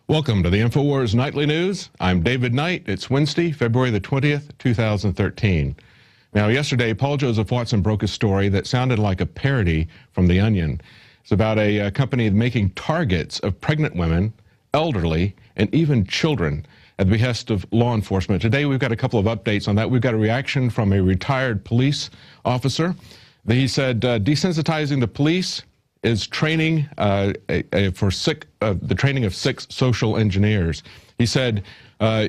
Welcome to the Infowars Nightly News. I'm David Knight. It's Wednesday, February the 20th, 2013. Now, yesterday, Paul Joseph Watson broke a story that sounded like a parody from The Onion. It's about a company making targets of pregnant women, elderly, and even children at the behest of law enforcement. Today, we've got a couple of updates on that. We've got a reaction from a retired police officer. He said, desensitizing the police is training the training of 6 social engineers. He said,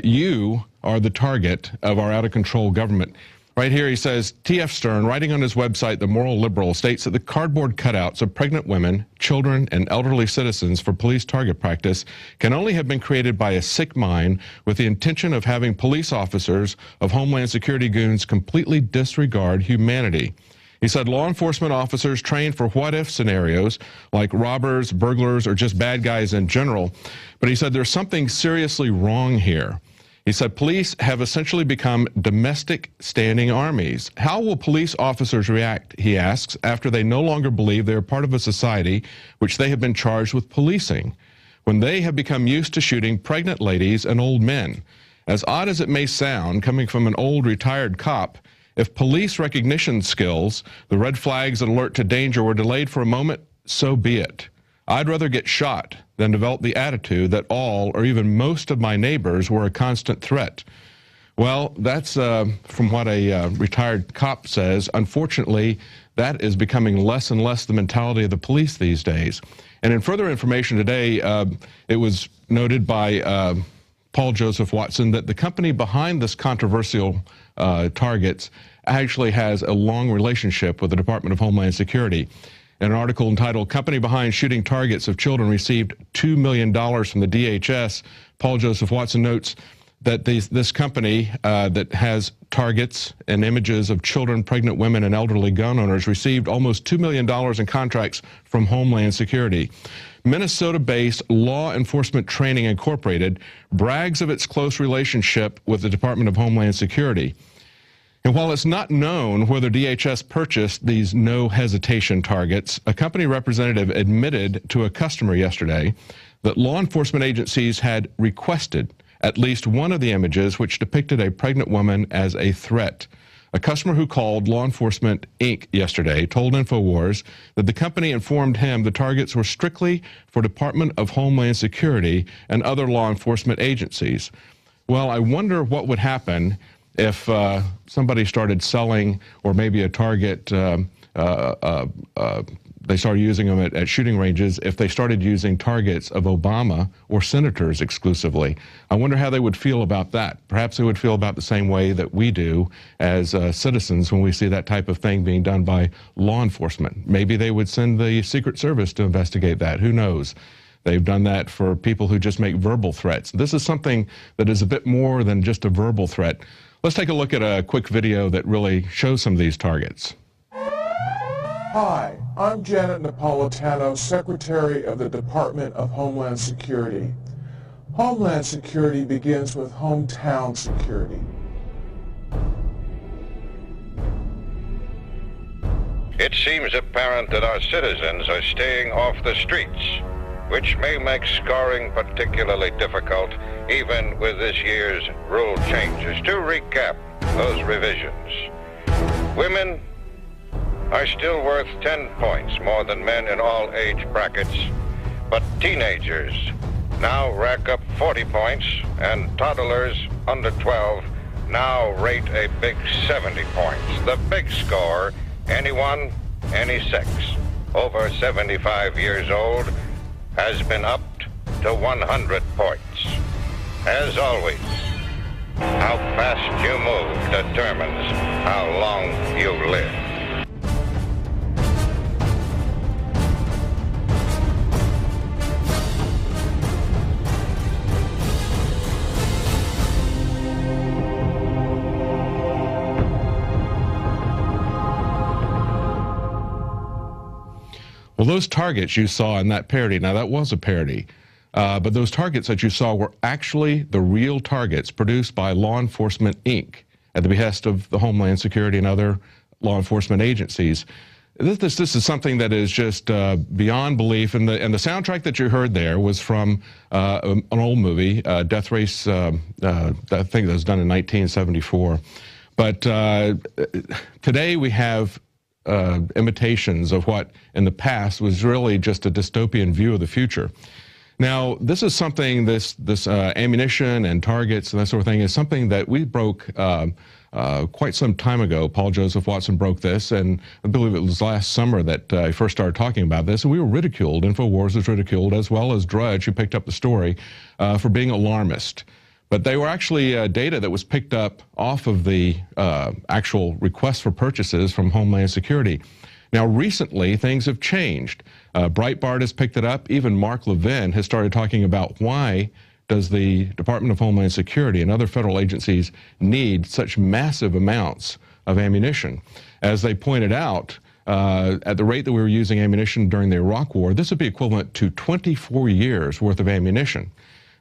you are the target of our out-of-control government. Right here he says, T.F. Stern, writing on his website, The Moral Liberal, states that the cardboard cutouts of pregnant women, children, and elderly citizens for police target practice can only have been created by a sick mind with the intention of having police officers of Homeland Security goons completely disregard humanity. He said law enforcement officers trained for what-if scenarios like robbers, burglars, or just bad guys in general. But he said there's something seriously wrong here. He said police have essentially become domestic standing armies. How will police officers react, he asks, after they no longer believe they are part of a society which they have been charged with policing, when they have become used to shooting pregnant ladies and old men? As odd as it may sound, coming from an old retired cop, if police recognition skills, the red flags that alert to danger, were delayed for a moment, so be it. I'd rather get shot than develop the attitude that all or even most of my neighbors were a constant threat. Well, that's from what a retired cop says. Unfortunately, that is becoming less and less the mentality of the police these days. And in further information today, it was noted by Paul Joseph Watson that the company behind this controversial targets actually has a long relationship with the Department of Homeland Security. In an article entitled, Company Behind Shooting Targets of Children Received $2 Million from the DHS, Paul Joseph Watson notes that this company that has targets and images of children, pregnant women, and elderly gun owners received almost $2 million in contracts from Homeland Security. Minnesota-based Law Enforcement Training Incorporated brags of its close relationship with the Department of Homeland Security. And while it's not known whether DHS purchased these no-hesitation targets, a company representative admitted to a customer yesterday that law enforcement agencies had requested at least one of the images which depicted a pregnant woman as a threat. A customer who called Law Enforcement, Inc. yesterday told Infowars that the company informed him the targets were strictly for Department of Homeland Security and other law enforcement agencies. Well, I wonder what would happen if somebody started selling, or maybe a target, they started using them at shooting ranges, if they started using targets of Obama or senators exclusively. I wonder how they would feel about that. Perhaps they would feel about the same way that we do as citizens when we see that type of thing being done by law enforcement. Maybe they would send the Secret Service to investigate that. Who knows? They've done that for people who just make verbal threats. This is something that is a bit more than just a verbal threat. Let's take a look at a quick video that really shows some of these targets. Hi, I'm Janet Napolitano, Secretary of the Department of Homeland Security. Homeland Security begins with hometown security. It seems apparent that our citizens are staying off the streets, which may make scoring particularly difficult even with this year's rule changes. To recap those revisions, women are still worth 10 points more than men in all age brackets, but teenagers now rack up 40 points, and toddlers under 12 now rate a big 70 points. The big score, anyone, any sex, over 75 years old, has been upped to 100 points. As always, how fast you move determines how long you live. Well, those targets you saw in that parody, now that was a parody, but those targets that you saw were actually the real targets produced by Law Enforcement, Inc. at the behest of the Homeland Security and other law enforcement agencies. This is something that is just beyond belief, and the soundtrack that you heard there was from an old movie, Death Race. I think that was done in 1974. But today we have imitations of what in the past was really just a dystopian view of the future. Now, this is something, this ammunition and targets and that sort of thing is something that we broke quite some time ago. Paul Joseph Watson broke this, and I believe it was last summer that I first started talking about this, and we were ridiculed. Infowars was ridiculed, as well as Drudge, who picked up the story, for being alarmist. But they were actually data that was picked up off of the actual request for purchases from Homeland Security. Now, recently, things have changed. Breitbart has picked it up. Even Mark Levin has started talking about why does the Department of Homeland Security and other federal agencies need such massive amounts of ammunition. As they pointed out, at the rate that we were using ammunition during the Iraq War, this would be equivalent to 24 years worth of ammunition.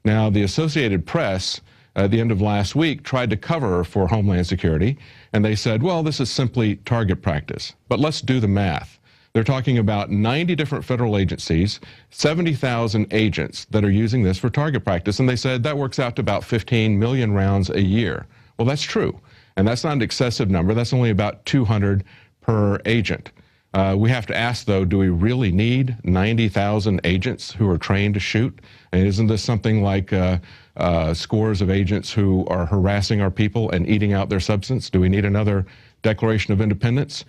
Now, the Associated Press, at the end of last week, tried to cover for Homeland Security, and they said, well, this is simply target practice. But let's do the math. They're talking about 90 different federal agencies, 70,000 agents that are using this for target practice, and they said that works out to about 15 million rounds a year. Well, that's true, and that's not an excessive number. That's only about 200 per agent. We have to ask, though, do we really need 90,000 agents who are trained to shoot? And isn't this something like scores of agents who are harassing our people and eating out their substance? Do we need another Declaration of Independence?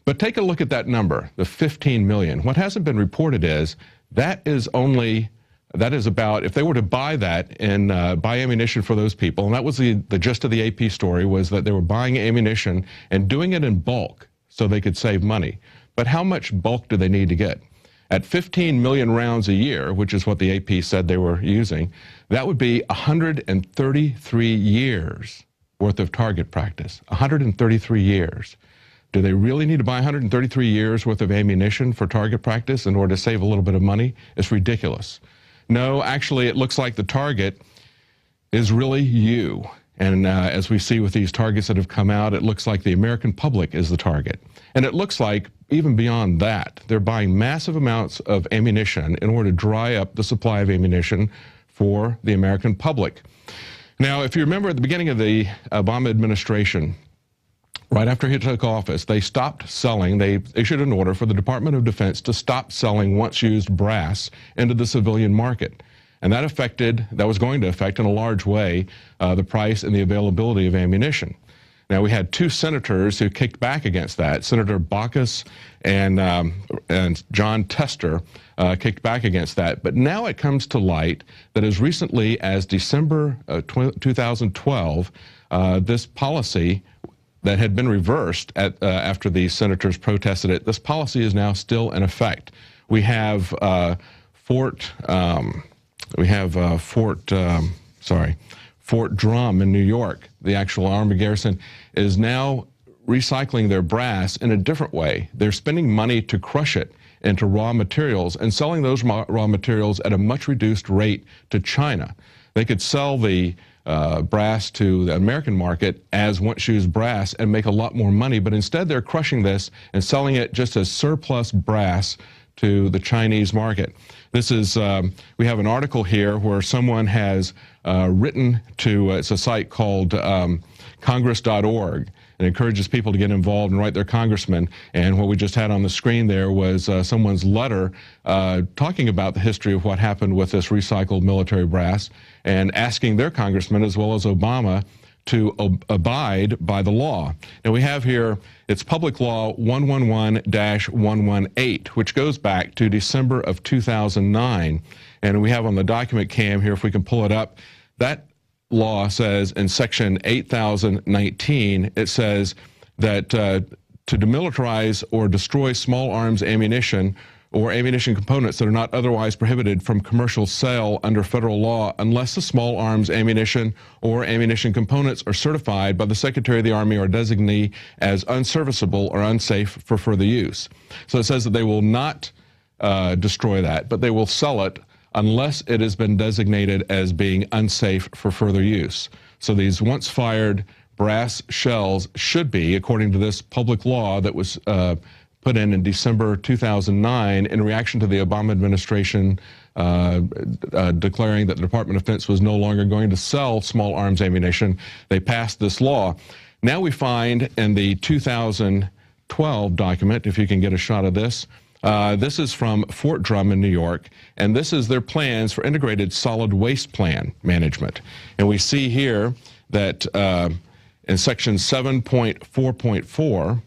But take a look at that number, the 15 million. What hasn't been reported is that is about, if they were to buy that and buy ammunition for those people, and that was the gist of the AP story, was that they were buying ammunition and doing it in bulk so they could save money. But how much bulk do they need to get? At 15 million rounds a year, which is what the AP said they were using, that would be 133 years worth of target practice. 133 years. Do they really need to buy 133 years worth of ammunition for target practice in order to save a little bit of money? It's ridiculous. No, actually, it looks like the target is really you. And as we see with these targets that have come out, it looks like the American public is the target. And it looks like, even beyond that, they're buying massive amounts of ammunition in order to dry up the supply of ammunition for the American public. Now, if you remember at the beginning of the Obama administration, right after he took office, they stopped selling. They issued an order for the Department of Defense to stop selling once-used brass into the civilian market. And that was going to affect in a large way the price and the availability of ammunition. Now, we had two senators who kicked back against that. Senator Baucus and John Tester kicked back against that. But now it comes to light that as recently as December 2012, this policy that had been reversed after the senators protested it, this policy is now still in effect. We have Fort Drum in New York, the actual Army garrison, is now recycling their brass in a different way. They're spending money to crush it into raw materials and selling those raw materials at a much reduced rate to China. They could sell the brass to the American market as once-used brass and make a lot more money, but instead they're crushing this and selling it just as surplus brass to the Chinese market. This is, we have an article here where someone has written to, it's a site called congress.org, and encourages people to get involved and write their congressman. And what we just had on the screen there was someone's letter talking about the history of what happened with this recycled military brass and asking their congressman, as well as Obama, to abide by the law. Now we have here, it's Public Law 111-118, which goes back to December of 2009. And we have on the document cam here, if we can pull it up, that law says in section 8019, it says that to demilitarize or destroy small arms ammunition or ammunition components that are not otherwise prohibited from commercial sale under federal law unless the small arms ammunition or ammunition components are certified by the Secretary of the Army or designee as unserviceable or unsafe for further use. So it says that they will not destroy that, but they will sell it unless it has been designated as being unsafe for further use. So these once fired brass shells should be, according to this public law that was put in December 2009 in reaction to the Obama administration declaring that the Department of Defense was no longer going to sell small arms ammunition. They passed this law. Now we find in the 2012 document, if you can get a shot of this, this is from Fort Drum in New York, and this is their plans for integrated solid waste plan management. And we see here that in section 7.4.4,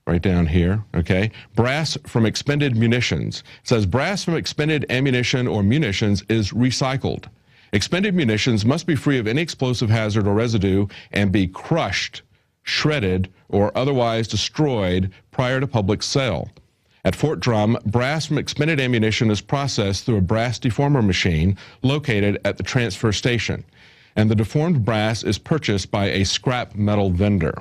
right down here, okay, brass from expended munitions. It says brass from expended ammunition or munitions is recycled. Expended munitions must be free of any explosive hazard or residue and be crushed, shredded, or otherwise destroyed prior to public sale. At Fort Drum, brass from expended ammunition is processed through a brass deformer machine located at the transfer station, and the deformed brass is purchased by a scrap metal vendor.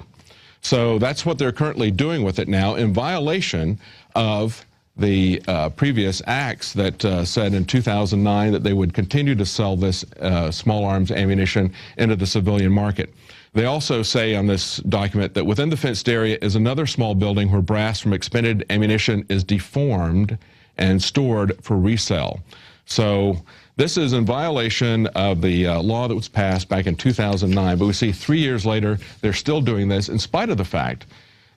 So that's what they're currently doing with it now, in violation of the previous acts that said in 2009 that they would continue to sell this small arms ammunition into the civilian market. They also say on this document that within the fenced area is another small building where brass from expended ammunition is deformed and stored for resale. So this is in violation of the law that was passed back in 2009, but we see 3 years later they're still doing this in spite of the fact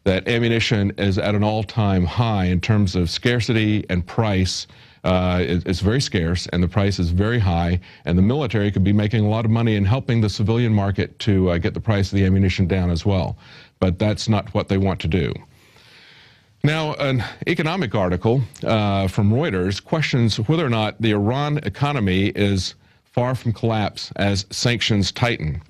that ammunition is at an all-time high in terms of scarcity and price. It's very scarce and the price is very high, and the military could be making a lot of money in helping the civilian market to get the price of the ammunition down as well. But that's not what they want to do. Now, an economic article from Reuters questions whether or not the Iran economy is far from collapse as sanctions tighten.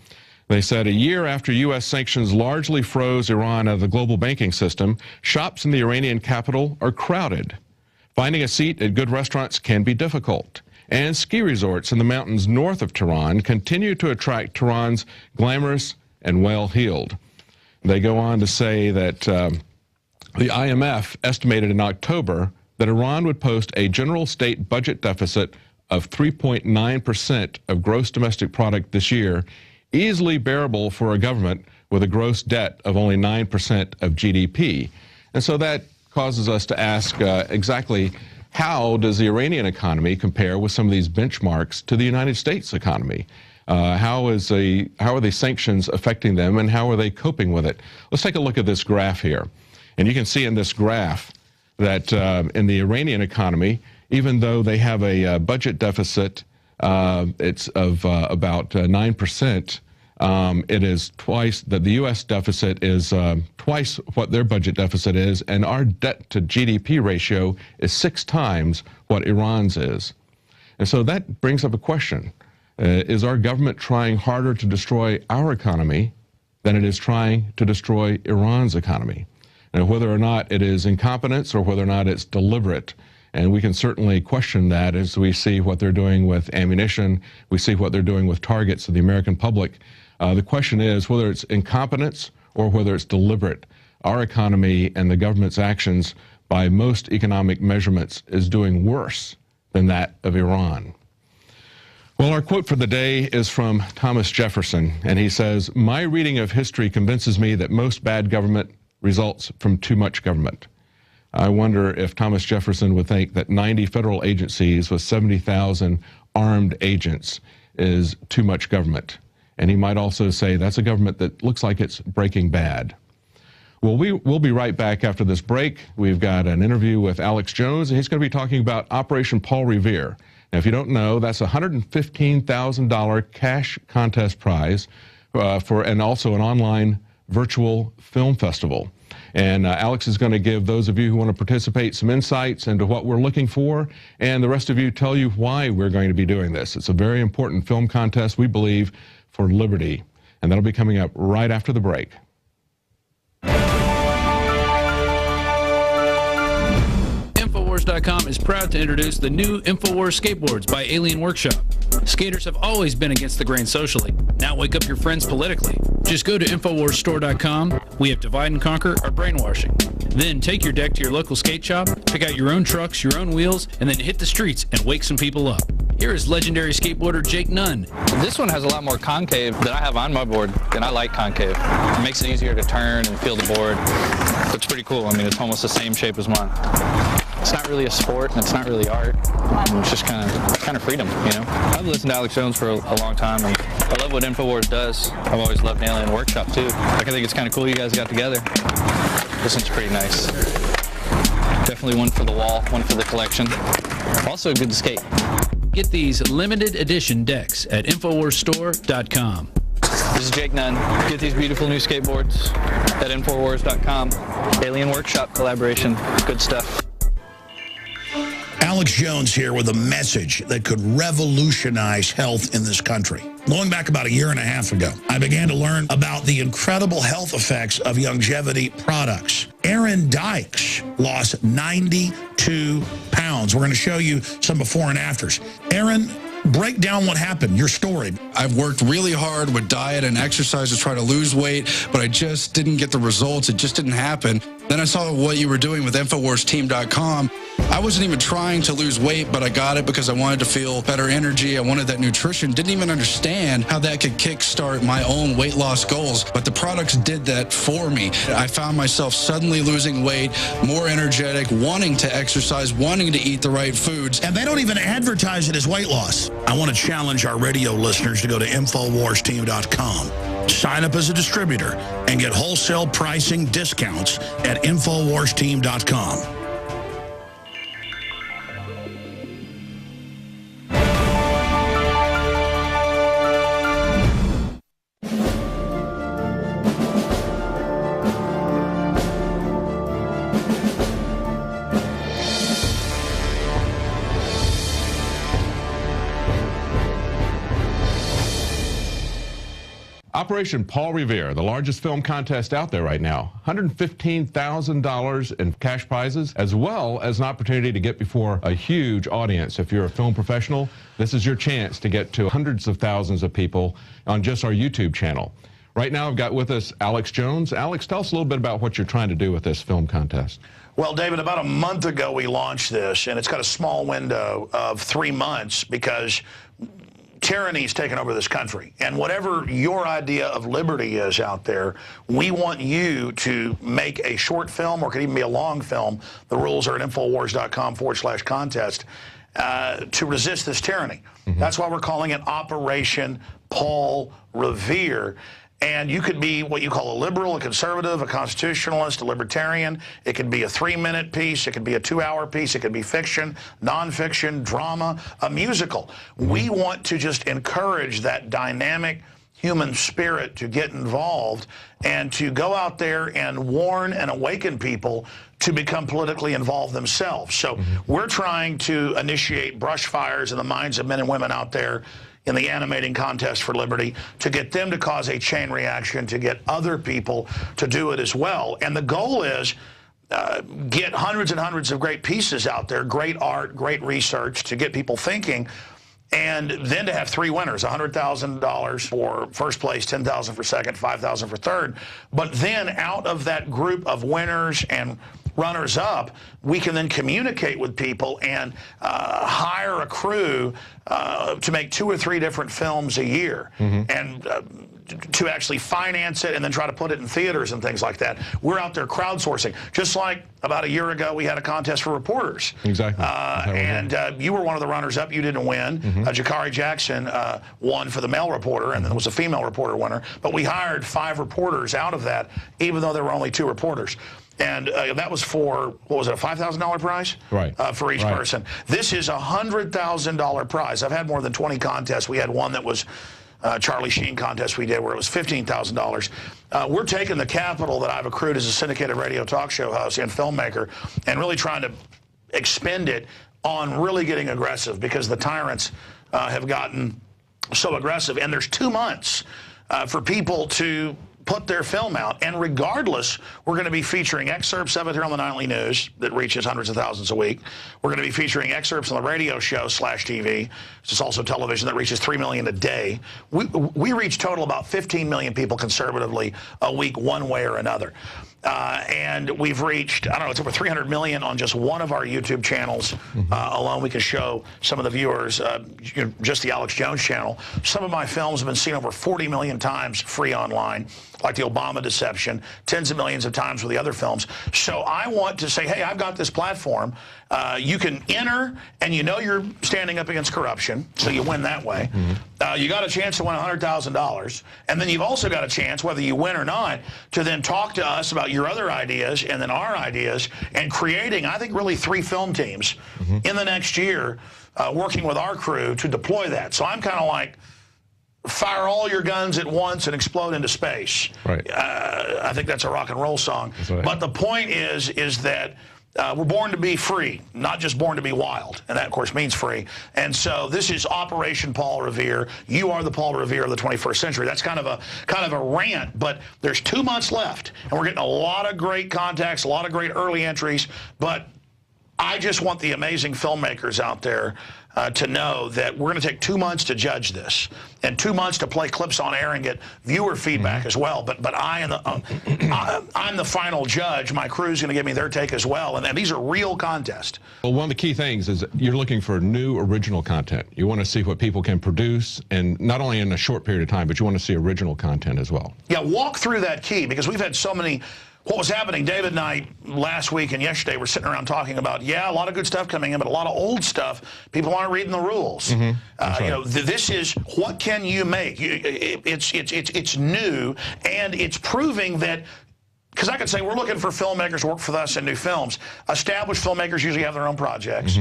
They said a year after U.S. sanctions largely froze Iran out of the global banking system, shops in the Iranian capital are crowded. Finding a seat at good restaurants can be difficult. And ski resorts in the mountains north of Tehran continue to attract Tehran's glamorous and well-heeled. They go on to say that the IMF estimated in October that Iran would post a general state budget deficit of 3.9% of gross domestic product this year, easily bearable for a government with a gross debt of only 9% of GDP. And so that causes us to ask exactly how does the Iranian economy compare with some of these benchmarks to the United States economy? How are the sanctions affecting them, and how are they coping with it? Let's take a look at this graph here. And you can see in this graph that in the Iranian economy, even though they have a budget deficit, it's of about 9%, it is twice that the U.S. deficit is twice what their budget deficit is, and our debt to GDP ratio is 6 times what Iran's is. And so that brings up a question. Is our government trying harder to destroy our economy than it is trying to destroy Iran's economy? And whether or not it is incompetence or whether or not it's deliberate. And we can certainly question that as we see what they're doing with ammunition, we see what they're doing with targets of the American public. The question is whether it's incompetence or whether it's deliberate. Our economy and the government's actions by most economic measurements is doing worse than that of Iran. Well, our quote for the day is from Thomas Jefferson, and he says, "My reading of history convinces me that most bad government results from too much government." I wonder if Thomas Jefferson would think that 90 federal agencies with 70,000 armed agents is too much government. And he might also say that's a government that looks like it's breaking bad. Well, we'll be right back after this break. We've got an interview with Alex Jones, and he's going to be talking about Operation Paul Revere. Now, if you don't know, that's a $115,000 cash contest prize and also an online virtual film festival. And Alex is going to give those of you who want to participate some insights into what we're looking for, and the rest of you tell you why we're going to be doing this. It's a very important film contest, we believe, for liberty. And that'll be coming up right after the break. Infowars.com is proud to introduce the new Infowars skateboards by Alien Workshop. Skaters have always been against the grain socially. Now wake up your friends politically. Just go to InfowarsStore.com. We have divide and conquer or brainwashing. Then take your deck to your local skate shop, pick out your own trucks, your own wheels, and then hit the streets and wake some people up. Here is legendary skateboarder Jake Nunn. This one has a lot more concave than I have on my board, and I like concave. It makes it easier to turn and feel the board. It's pretty cool. I mean, it's almost the same shape as mine. It's not really a sport, and it's not really art. It's just kind of freedom, you know? I've listened to Alex Jones for a long time, and I love what Infowars does. I've always loved Alien Workshop, too. Like, I think it's kind of cool you guys got together. This one's pretty nice. Definitely one for the wall, one for the collection. Also good to skate. Get these limited edition decks at InfowarsStore.com. This is Jake Nunn. Get these beautiful new skateboards at Infowars.com. Alien Workshop collaboration. Good stuff. Alex Jones here with a message that could revolutionize health in this country. Going back about a year and a half ago, I began to learn about the incredible health effects of longevity products. Aaron Dykes lost 92 pounds. We're going to show you some before and afters. Aaron, break down what happened, your story. I've worked really hard with diet and exercise to try to lose weight, but I just didn't get the results. It just didn't happen. Then I saw what you were doing with InfowarsTeam.com. I wasn't even trying to lose weight, but I got it because I wanted to feel better energy. I wanted that nutrition. Didn't even understand how that could kickstart my own weight loss goals, but the products did that for me. I found myself suddenly losing weight, more energetic, wanting to exercise, wanting to eat the right foods. And they don't even advertise it as weight loss. I want to challenge our radio listeners to go to InfowarsTeam.com. Sign up as a distributor and get wholesale pricing discounts at InfowarsTeam.com. Operation Paul Revere, the largest film contest out there right now. $115,000 in cash prizes, as well as an opportunity to get before a huge audience. If you're a film professional, this is your chance to get to hundreds of thousands of people on just our YouTube channel. Right now, I've got with us Alex Jones. Alex, tell us a little bit about what you're trying to do with this film contest. Well, David, about a month ago we launched this, and it's got a small window of 3 months because tyranny's taken over this country. And whatever your idea of liberty is out there, we want you to make a short film, or it could even be a long film. The rules are at Infowars.com/contest to resist this tyranny. That's why we're calling it Operation Paul Revere. And you could be what you call a liberal, a conservative, a constitutionalist, a libertarian. It could be a 3-minute piece. It could be a 2-hour piece. It could be fiction, nonfiction, drama, a musical. We want to just encourage that dynamic human spirit to get involved and to go out there and warn and awaken people to become politically involved themselves. So we're trying to initiate brush fires in the minds of men and women out there in the animating contest for liberty, to get them to cause a chain reaction, to get other people to do it as well. And the goal is get hundreds and hundreds of great pieces out there, great art, great research, to get people thinking, and then to have 3 winners, $100,000 for first place, $10,000 for second, $5,000 for third. But then out of that group of winners and runners up, we can then communicate with people and hire a crew to make 2 or 3 different films a year, and to actually finance it and then try to put it in theaters and things like that. We're out there crowdsourcing. Just like about a year ago, we had a contest for reporters. Exactly. And you were one of the runners up. You didn't win. Jakari Jackson won for the male reporter, and then there was a female reporter winner. But we hired 5 reporters out of that, even though there were only 2 reporters. And that was for, what was it, a $5,000 prize? Right. For each person. This is a $100,000 prize. I've had more than 20 contests. We had one that was Charlie Sheen contest we did where it was $15,000. We're taking the capital that I've accrued as a syndicated radio talk show host and filmmaker and really trying to expend it on really getting aggressive, because the tyrants have gotten so aggressive. And there's 2 months for people to put their film out, and regardless, we're going to be featuring excerpts of it here on the Nightly News that reaches hundreds of thousands a week. We're going to be featuring excerpts on the radio show /TV. It's also television that reaches 3 million a day. We reach total about 15 million people conservatively a week, one way or another. And we've reached, I don't know, it's over 300 million on just one of our YouTube channels alone. We can show some of the viewers, just the Alex Jones channel. Some of my films have been seen over 40 million times free online, like the Obama deception, tens of millions of times with the other films. So I want to say, hey, I've got this platform. You can enter, and you know you're standing up against corruption, so you win that way. You got a chance to win $100,000, and then you've also got a chance, whether you win or not, to then talk to us about your other ideas and then our ideas, and creating, I think, really 3 film teams in the next year, working with our crew to deploy that. So I'm kind of like, fire all your guns at once and explode into space. Right. I think that's a rock and roll song. Right. But the point is that we're born to be free, not just born to be wild. And that, of course, means free. And so this is Operation Paul Revere. You are the Paul Revere of the 21st century. That's kind of a rant, but there's 2 months left, and we're getting a lot of great contacts, a lot of great early entries. But I just want the amazing filmmakers out there to know that we're going to take 2 months to judge this, and 2 months to play clips on air and get viewer feedback as well. But I'm the final judge. My crew's going to give me their take as well, and these are real contests. Well, one of the key things is you're looking for new original content. You want to see what people can produce, and not only in a short period of time, but you want to see original content as well. Yeah, walk through that key, because we've had so many. What was happening, David and I, last week and yesterday, we're sitting around talking about, yeah, a lot of good stuff coming in, but a lot of old stuff, people aren't reading the rules. Right. You know, this is, what can you make? It's new, and it's proving that, because I could say we're looking for filmmakers to work for us in new films. Established filmmakers usually have their own projects.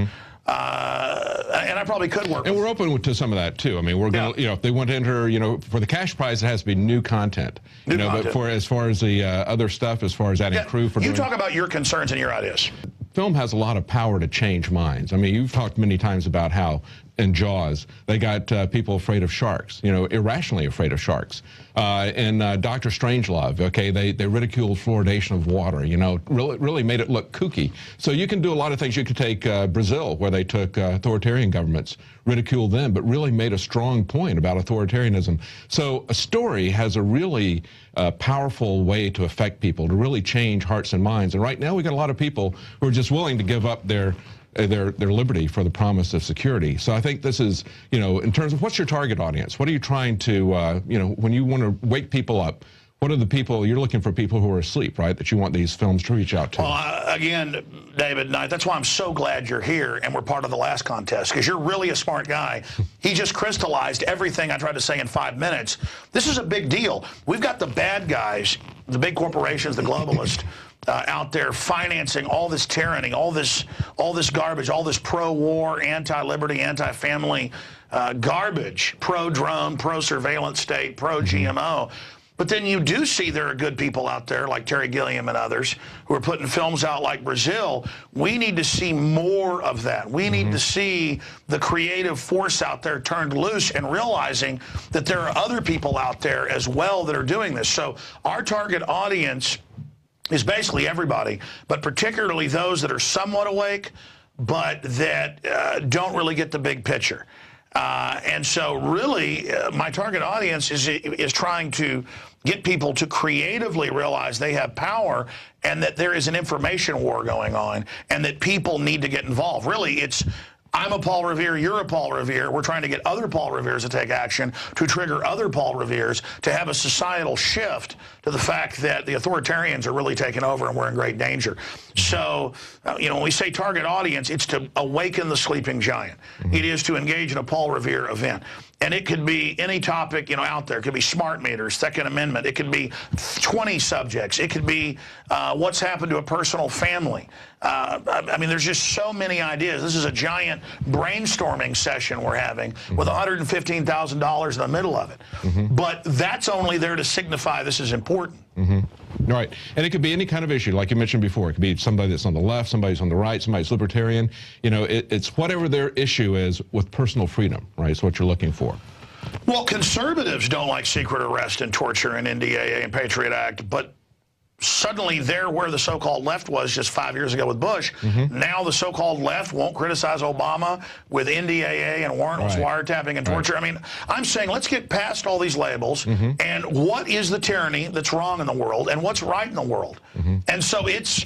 And I probably could work. And we're open to some of that too. I mean, we're going to, you know, if they want to enter, you know, for the cash prize, it has to be new content. New content. But for as far as the other stuff, as far as adding crew for you talk about your concerns and your ideas. Film has a lot of power to change minds. I mean, you've talked many times about how in Jaws they got people afraid of sharks, you know, irrationally afraid of sharks. In Dr. Strangelove, okay, they ridiculed fluoridation of water, you know, really made it look kooky. So you can do a lot of things. You could take Brazil, where they took authoritarian governments, ridiculed them, but really made a strong point about authoritarianism. So a story has a really powerful way to affect people, to really change hearts and minds. And right now we got a lot of people who are just willing to give up their liberty for the promise of security. So I think this is, you know, in terms of what's your target audience? What are you trying to, you know, when you want to wake people up, what are the people, you're looking for people who are asleep, right, that you want these films to reach out to? Well, again, David, that's why I'm so glad you're here and we're part of the last contest, because you're really a smart guy. He just crystallized everything I tried to say in 5 minutes. This is a big deal. We've got the bad guys, the big corporations, the globalists, out there financing all this tyranny, all this garbage, all this pro-war, anti-liberty, anti-family garbage, pro-drone, pro-surveillance state, pro-GMO. But then you do see there are good people out there like Terry Gilliam and others who are putting films out like Brazil. We need to see more of that. We need to see the creative force out there turned loose and realizing that there are other people out there as well that are doing this. So our target audience is basically everybody, but particularly those that are somewhat awake, but that don't really get the big picture. And so really, my target audience is trying to get people to creatively realize they have power and that there is an information war going on and that people need to get involved. Really, it's, I'm a Paul Revere, you're a Paul Revere. We're trying to get other Paul Reveres to take action, to trigger other Paul Reveres, to have a societal shift to the fact that the authoritarians are really taking over and we're in great danger. So, you know, when we say target audience, it's to awaken the sleeping giant. It is to engage in a Paul Revere event. And it could be any topic, you know, out there. It could be smart meters, Second Amendment. It could be 20 subjects. It could be what's happened to a personal family. I mean, there's just so many ideas. This is a giant brainstorming session we're having with $115,000 in the middle of it. But that's only there to signify this is important. Right. And it could be any kind of issue, like you mentioned before. It could be somebody that's on the left, somebody's on the right, somebody's libertarian. You know, it's whatever their issue is with personal freedom, right? It's what you're looking for. Well, conservatives don't like secret arrest and torture and NDAA and Patriot Act, but suddenly they're where the so-called left was just 5 years ago with Bush. Now the so-called left won't criticize Obama with NDAA and warrantless wiretapping and torture. I mean, I'm saying let's get past all these labels and what is the tyranny that's wrong in the world and what's right in the world. And so it's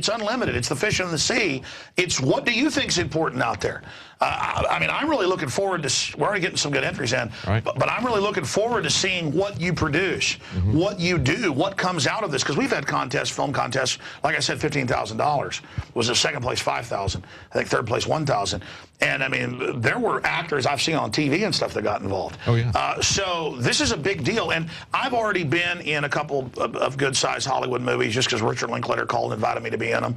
unlimited. It's the fish in the sea. It's what do you think is important out there? I mean, I'm really looking forward to, we're already getting some good entries in, but I'm really looking forward to seeing what you produce, what you do, what comes out of this. Because we've had contests, film contests, like I said, $15,000. Was it second place, $5,000? I think third place, $1,000. And I mean, there were actors I've seen on TV and stuff that got involved. So this is a big deal. And I've already been in a couple of good-sized Hollywood movies just because Richard Linklater called and invited me to be in them.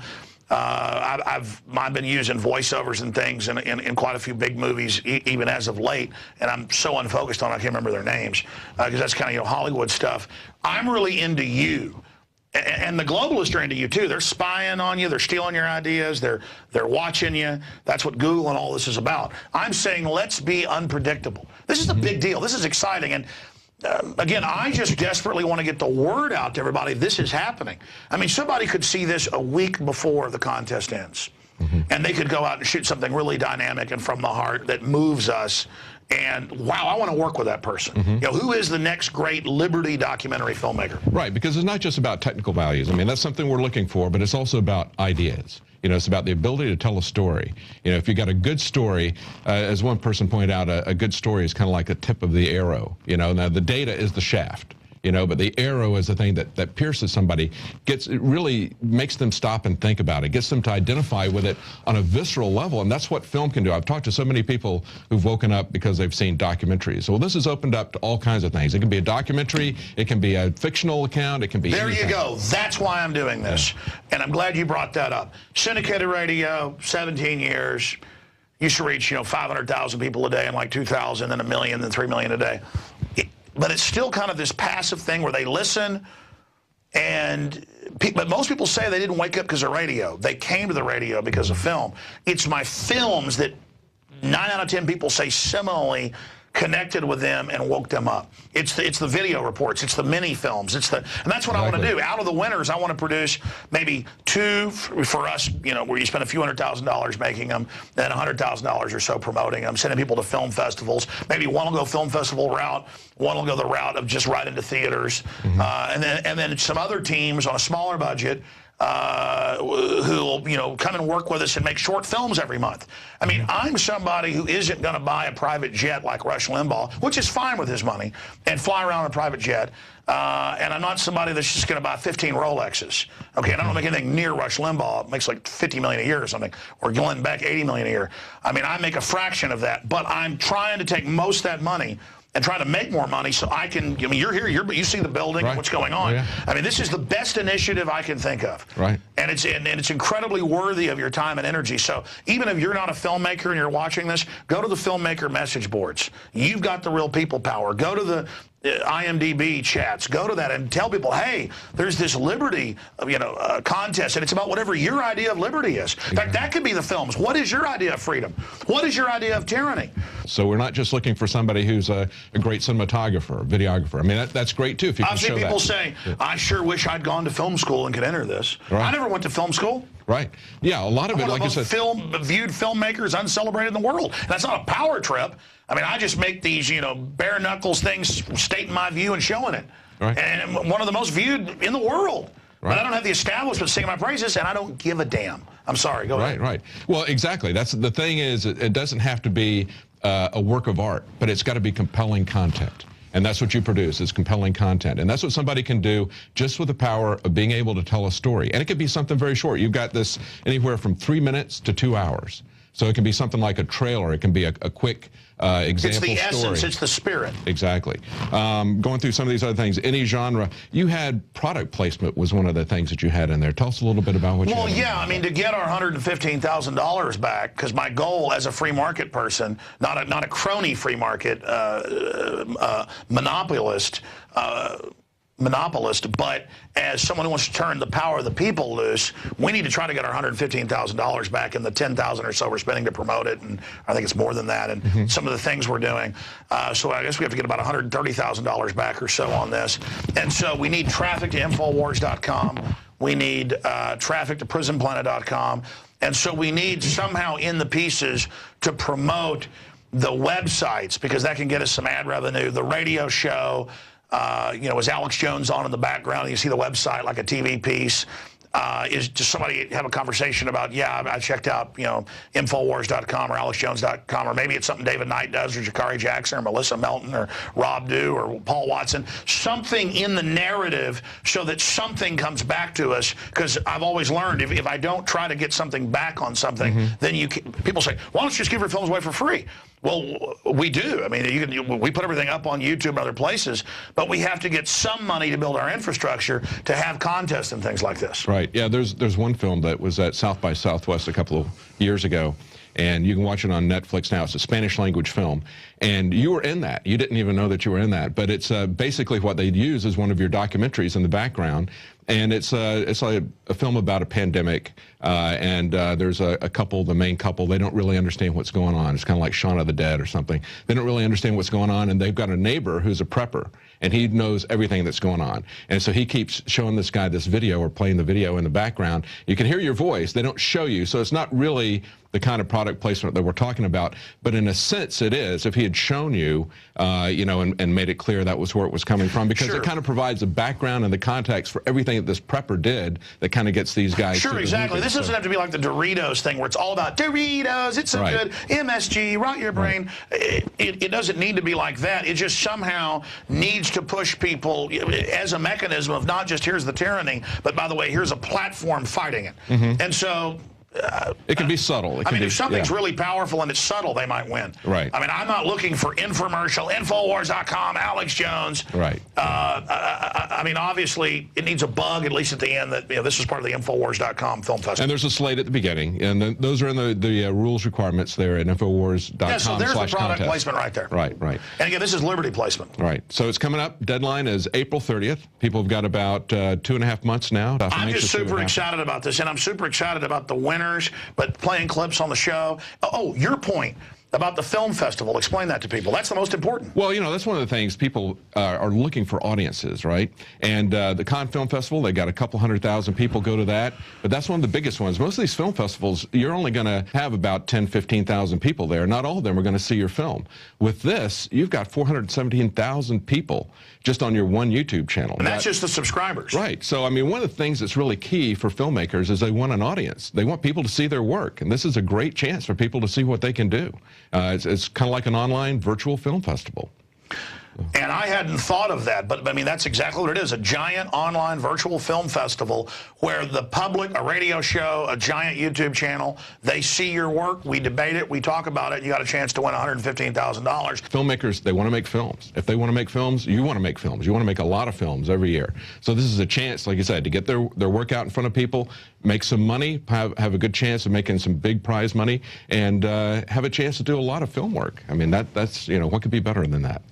I've been using voiceovers and things in quite a few big movies, even as of late, and I'm so unfocused on it, I can't remember their names, because that's kind of, you know, Hollywood stuff. I'm really into you. And the globalists are into you, too. They're spying on you. They're stealing your ideas. They're watching you. That's what Google and all this is about. I'm saying let's be unpredictable. This is a big deal. This is exciting. And again, I just desperately want to get the word out to everybody. This is happening. I mean, somebody could see this a week before the contest ends. And they could go out and shoot something really dynamic and from the heart that moves us. And wow, I want to work with that person. You know, who is the next great Liberty documentary filmmaker? Right, because it's not just about technical values. I mean, that's something we're looking for, but it's also about ideas. You know, it's about the ability to tell a story. You know, if you got a good story, as one person pointed out, a good story is kind of like a tip of the arrow. You know, now the data is the shaft. You know, but the arrow is the thing that pierces somebody, it really makes them stop and think about it, gets them to identify with it on a visceral level, and that's what film can do. I've talked to so many people who've woken up because they've seen documentaries. Well, this has opened up to all kinds of things. It can be a documentary, it can be a fictional account, it can be anything. You go. That's why I'm doing this, and I'm glad you brought that up. Syndicated radio, 17 years, used to reach, you know, 500,000 people a day in like 2000, then 1 million, then 3 million a day. But it's still kind of this passive thing where they listen, but most people say they didn't wake up because of radio. They came to the radio because of film. It's my films that 9 out of 10 people say similarly connected with them and woke them up. It's the video reports, it's the mini films, and that's what I want to do. Out of the winners, I want to produce maybe 2 for us, you know, where you spend a few $100,000 making them, then $100,000 or so promoting them, sending people to film festivals. Maybe one will go film festival route, one will go the route of just right into theaters, and then some other teams on a smaller budget who will, you know, come and work with us and make short films every month. I mean, I'm somebody who isn't going to buy a private jet like Rush Limbaugh, which is fine with his money, and fly around in a private jet. And I'm not somebody that's just going to buy 15 Rolexes. Okay, and I don't make anything near Rush Limbaugh. It makes like $50 million a year or something, or Glenn Beck $80 million a year. I mean, I make a fraction of that, but I'm trying to take most of that money and try to make more money so I can, I mean, you're here, you see the building and what's going on. I mean, this is the best initiative I can think of. And it's incredibly worthy of your time and energy. So even if you're not a filmmaker and you're watching this, go to the filmmaker message boards. You've got the real people power. Go to the IMDb chats, go to that and tell people, hey, there's this liberty, you know, contest, and it's about whatever your idea of liberty is. In fact, that could be the films. What is your idea of freedom? What is your idea of tyranny? So we're not just looking for somebody who's a great cinematographer, videographer. I mean, that's great too. If you can I've seen people say, I sure wish I'd gone to film school and could enter this. I never went to film school. Yeah, a lot of it, like you said, viewed filmmakers uncelebrated in the world. That's not a power trip. I mean, I just make these, you know, bare knuckles things, stating my view and showing it. And one of the most viewed in the world. But I don't have the establishment singing my praises, and I don't give a damn. I'm sorry. Go ahead. Well, exactly. That's the thing is, it doesn't have to be a work of art, but it's got to be compelling content. And that's what you produce, is compelling content. And that's what somebody can do just with the power of being able to tell a story. And it could be something very short. You've got this anywhere from 3 minutes to 2 hours. So it can be something like a trailer. It can be a quick example story. It's the essence. It's the spirit. Exactly. Going through some of these other things, any genre. You had product placement was one of the things that you had in there. Tell us a little bit about what you had. Well, yeah. I mean, to get our $115,000 back, because my goal as a free market person, not a crony free market monopolist, monopolist, but as someone who wants to turn the power of the people loose, we need to try to get our $115,000 back and the $10,000 or so we're spending to promote it, and I think it's more than that, and some of the things we're doing. So I guess we have to get about $130,000 back or so on this. And so we need traffic to Infowars.com. We need traffic to PrisonPlanet.com. And so we need somehow in the pieces to promote the websites, because that can get us some ad revenue. The radio show, you know, is Alex Jones on in the background, and you see the website like a TV piece. Is just somebody have a conversation about, yeah, I checked out, you know, Infowars.com or AlexJones.com, or maybe it's something David Knight does, or Jakari Jackson, or Melissa Melton, or Rob Dew, or Paul Watson. Something in the narrative so that something comes back to us, because I've always learned if I don't try to get something back on something, then people say, why don't you just give your films away for free? Well, we do. I mean, we put everything up on YouTube and other places, but we have to get some money to build our infrastructure to have contests and things like this. Right. Yeah, there's one film that was at South by Southwest a couple of years ago, and you can watch it on Netflix now. It's a Spanish language film, and you were in that. You didn't even know that you were in that, but it's basically what they'd use as one of your documentaries in the background. And it's like a film about a pandemic, and there's a couple, the main couple, they don't really understand what's going on. It's kind of like Shaun of the Dead or something. They don't really understand what's going on, and they've got a neighbor who's a prepper, and he knows everything that's going on. And so he keeps showing this guy this video, or playing the video in the background. You can hear your voice. They don't show you, so it's not really the kind of product placement that we're talking about, but in a sense it is. If he had shown you, you know, and made it clear that was where it was coming from, because it kind of provides a background and the context for everything that this prepper did that kind of gets these guys. Sure, exactly. This doesn't have to be like the Doritos thing where it's all about Doritos, it's so good, MSG, rot your brain. It doesn't need to be like that. It just somehow needs to push people as a mechanism of not just here's the tyranny, but by the way, here's a platform fighting it. And so it can be subtle. I mean, if something's really powerful and it's subtle, they might win. Right. I mean, I'm not looking for infomercial, Infowars.com, Alex Jones. Right. I mean, obviously, it needs a bug, at least at the end, that, you know, this is part of the Infowars.com film festival. And there's a slate at the beginning, and then those are in the rules requirements there at Infowars.com. Yeah, so there's the product placement right there. Right, right. And again, this is Liberty placement. Right. So it's coming up. Deadline is April 30th. People have got about 2.5 months now. I'm just super excited about this, and I'm super excited about the winners, but playing clips on the show. Oh, your point about the film festival. Explain that to people. That's the most important. Well, you know, that's one of the things people are looking for audiences, right? And the Cannes Film Festival, they got a couple 100,000 people go to that, but that's one of the biggest ones. Most of these film festivals, you're only going to have about 10, 15,000 people there. Not all of them are going to see your film. With this, you've got 417,000 people just on your one YouTube channel. And that's just the subscribers. Right. So, I mean, one of the things that's really key for filmmakers is they want an audience. They want people to see their work, and this is a great chance for people to see what they can do. It's kind of like an online virtual film festival. And I hadn't thought of that, but I mean, that's exactly what it is, a giant online virtual film festival where the public, a radio show, a giant YouTube channel, they see your work, we debate it, we talk about it, you got a chance to win $115,000. Filmmakers, they want to make films. If they want to make films, you want to make films. You want to make a lot of films every year. So this is a chance, like you said, to get their work out in front of people, make some money, have a good chance of making some big prize money, and have a chance to do a lot of film work. I mean, that's, you know, what could be better than that?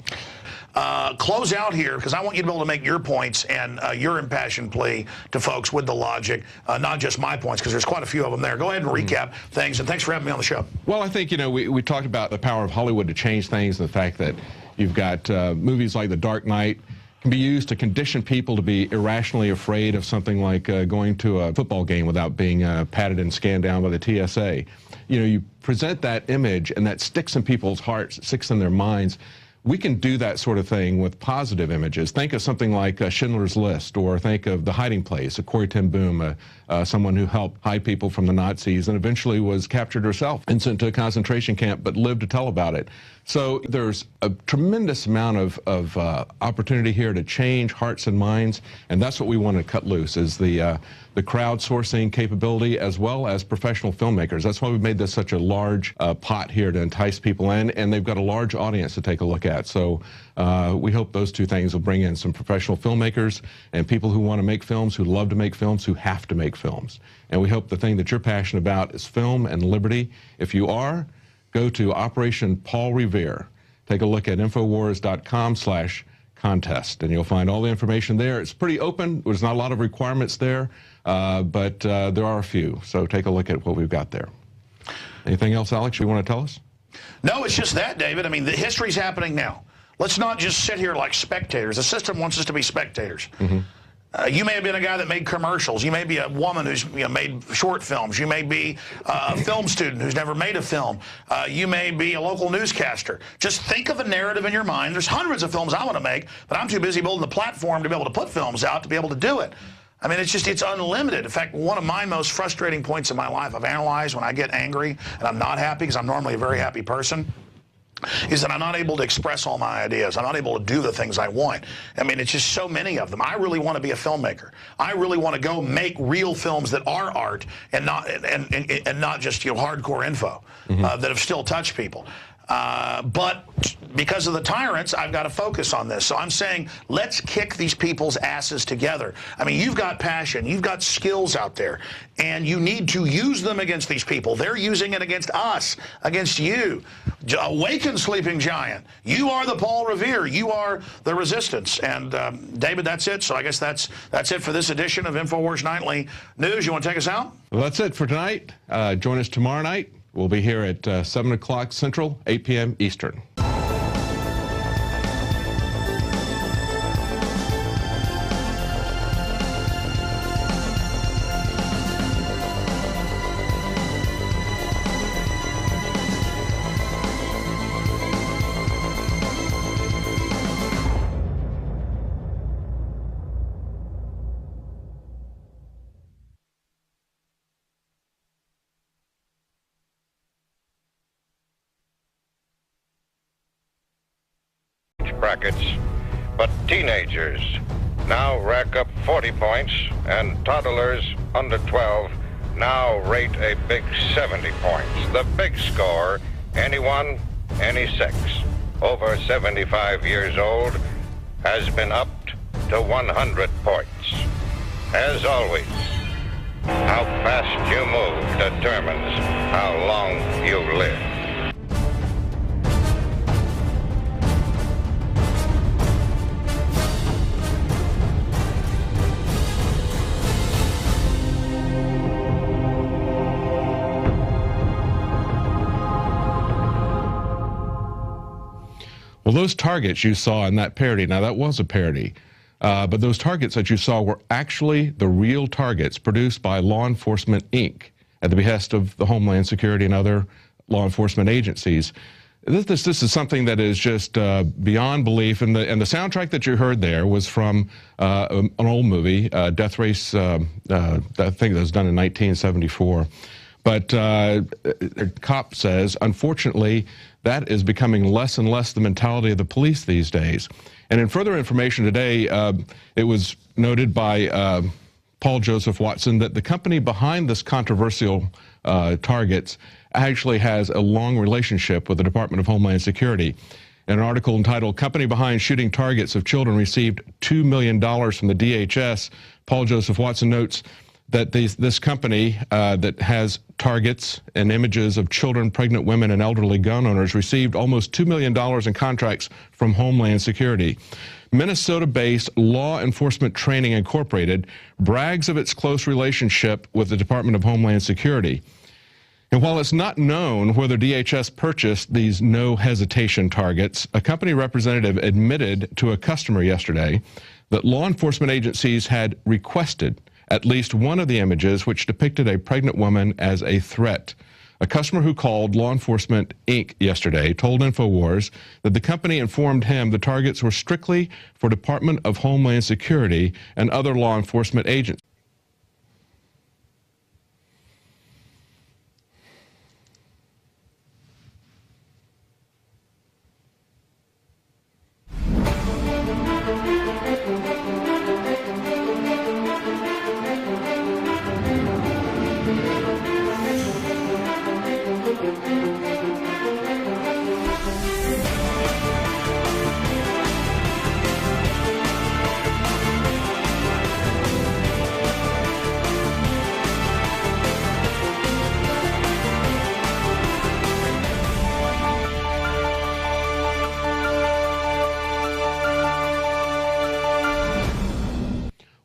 Close out here, because I want you to be able to make your points and your impassioned plea to folks with the logic, not just my points, because there's quite a few of them there. Go ahead and recap things, and thanks for having me on the show. Well, I think, you know, we talked about the power of Hollywood to change things, and the fact that you've got movies like The Dark Knight can be used to condition people to be irrationally afraid of something like going to a football game without being patted and scanned down by the TSA. You know, you present that image, and that sticks in people's hearts, sticks in their minds. We can do that sort of thing with positive images. Think of something like Schindler's List, or think of The Hiding Place, Corrie ten Boom, someone who helped hide people from the Nazis and eventually was captured herself and sent to a concentration camp, but lived to tell about it. So there's a tremendous amount of opportunity here to change hearts and minds, and that's what we want to cut loose, is the crowdsourcing capability as well as professional filmmakers. That's why we've made this such a large pot here to entice people in, and they've got a large audience to take a look at. So we hope those two things will bring in some professional filmmakers and people who want to make films, who love to make films, who have to make films. And we hope the thing that you're passionate about is film and liberty. If you are, go to Operation Paul Revere. Take a look at Infowars.com/Congress contest. And you'll find all the information there. It's pretty open. There's not a lot of requirements there, but there are a few. So take a look at what we've got there. Anything else, Alex, you want to tell us? No, it's just that, David. I mean, the history's happening now. Let's not just sit here like spectators. The system wants us to be spectators. Mm-hmm. You may have been a guy that made commercials. You may be a woman who's made short films. You may be a film student who's never made a film. You may be a local newscaster. Just think of a narrative in your mind. There's hundreds of films I want to make, but I'm too busy building the platform to be able to put films out to be able to do it. I mean, it's unlimited. In fact, one of my most frustrating points in my life I've analyzed when I get angry and I'm not happy, because I'm normally a very happy person, is that I'm not able to express all my ideas. I'm not able to do the things I want. I mean, it's just so many of them. I really want to be a filmmaker. I really want to go make real films that are art and not just hardcore info that have still touched people. But because of the tyrants, I've got to focus on this. So I'm saying, let's kick these people's asses together. I mean, you've got passion, you've got skills out there, and you need to use them against these people. They're using it against us, against you. Awaken, sleeping giant. You are the Paul Revere. You are the resistance. And David, that's it. So I guess that's it for this edition of Infowars Nightly News. You want to take us out? Well, that's it for tonight. Join us tomorrow night. We'll be here at 7 o'clock Central, 8 p.m. Eastern. Brackets, but teenagers now rack up 40 points, and toddlers under 12 now rate a big 70 points. The big score, anyone, any sex, over 75 years old, has been upped to 100 points. As always, how fast you move determines how long you live. Well, those targets you saw in that parody, now that was a parody, but those targets that you saw were actually the real targets produced by Law Enforcement, Inc. at the behest of the Homeland Security and other law enforcement agencies. This is something that is just beyond belief, and the soundtrack that you heard there was from an old movie, Death Race, I think that was done in 1974. But the cop says, unfortunately, that is becoming less and less the mentality of the police these days. And in further information today, it was noted by Paul Joseph Watson that the company behind this controversial targets actually has a long relationship with the Department of Homeland Security. In an article entitled, "Company Behind Shooting Targets of Children Received $2 million from the DHS," Paul Joseph Watson notes that this company that has targets and images of children, pregnant women, and elderly gun owners received almost $2 million in contracts from Homeland Security. Minnesota-based Law Enforcement Training Incorporated brags of its close relationship with the Department of Homeland Security. And while it's not known whether DHS purchased these no-hesitation targets, a company representative admitted to a customer yesterday that law enforcement agencies had requested at least one of the images which depicted a pregnant woman as a threat. A customer who called Law Enforcement, Inc. yesterday told Infowars that the company informed him the targets were strictly for Department of Homeland Security and other law enforcement agents.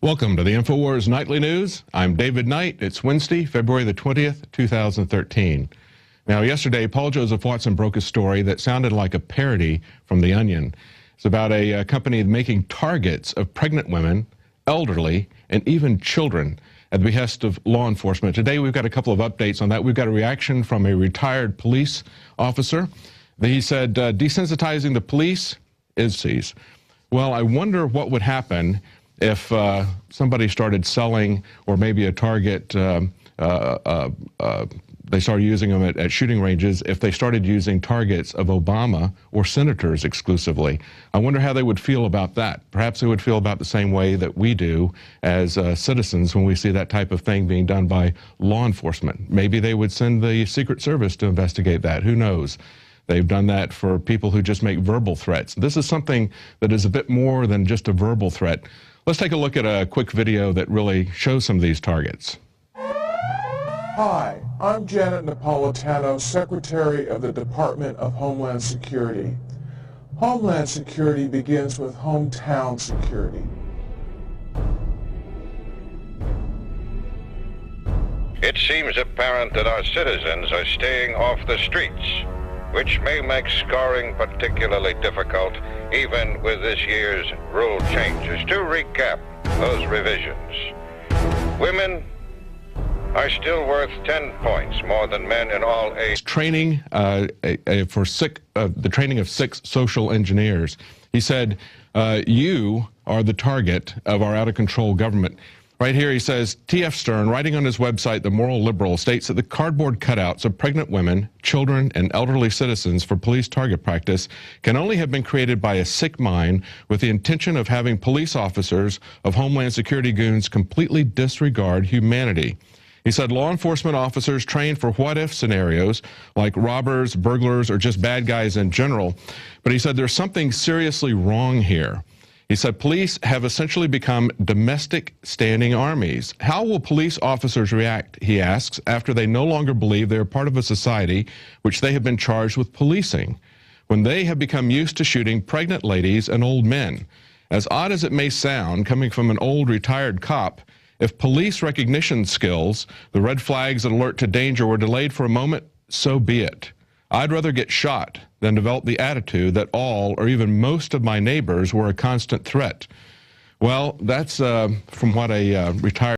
Welcome to the Infowars Nightly News. I'm David Knight. It's Wednesday, February the 20th, 2013. Now, yesterday, Paul Joseph Watson broke a story that sounded like a parody from The Onion. It's about a company making targets of pregnant women, elderly, and even children at the behest of law enforcement. Today, we've got a couple of updates on that. We've got a reaction from a retired police officer. He said, desensitizing the police is seize. Well, I wonder what would happen if somebody started selling, or maybe a target, they started using them at shooting ranges, if they started using targets of Obama or senators exclusively. I wonder how they would feel about that. Perhaps they would feel about the same way that we do as citizens when we see that type of thing being done by law enforcement. Maybe they would send the Secret Service to investigate that. Who knows? They've done that for people who just make verbal threats. This is something that is a bit more than just a verbal threat. Let's take a look at a quick video that really shows some of these targets. Hi, I'm Janet Napolitano, Secretary of the Department of Homeland Security. Homeland Security begins with hometown security. It seems apparent that our citizens are staying off the streets, which may make scoring particularly difficult, even with this year's rule changes. To recap those revisions, women are still worth 10 points more than men in all ages. Training the training of 6 social engineers. He said, you are the target of our out-of-control government. Right here he says, T.F. Stern, writing on his website, The Moral Liberal, states that the cardboard cutouts of pregnant women, children, and elderly citizens for police target practice can only have been created by a sick mind with the intention of having police officers of Homeland Security goons completely disregard humanity. He said law enforcement officers trained for what-if scenarios like robbers, burglars, or just bad guys in general. But he said there's something seriously wrong here. He said police have essentially become domestic standing armies. How will police officers react, he asks, after they no longer believe they're part of a society which they have been charged with policing, when they have become used to shooting pregnant ladies and old men? As odd as it may sound, coming from an old retired cop, if police recognition skills, the red flags that alert to danger, were delayed for a moment, so be it. I'd rather get shot than develop the attitude that all or even most of my neighbors were a constant threat. Well, that's from what a retired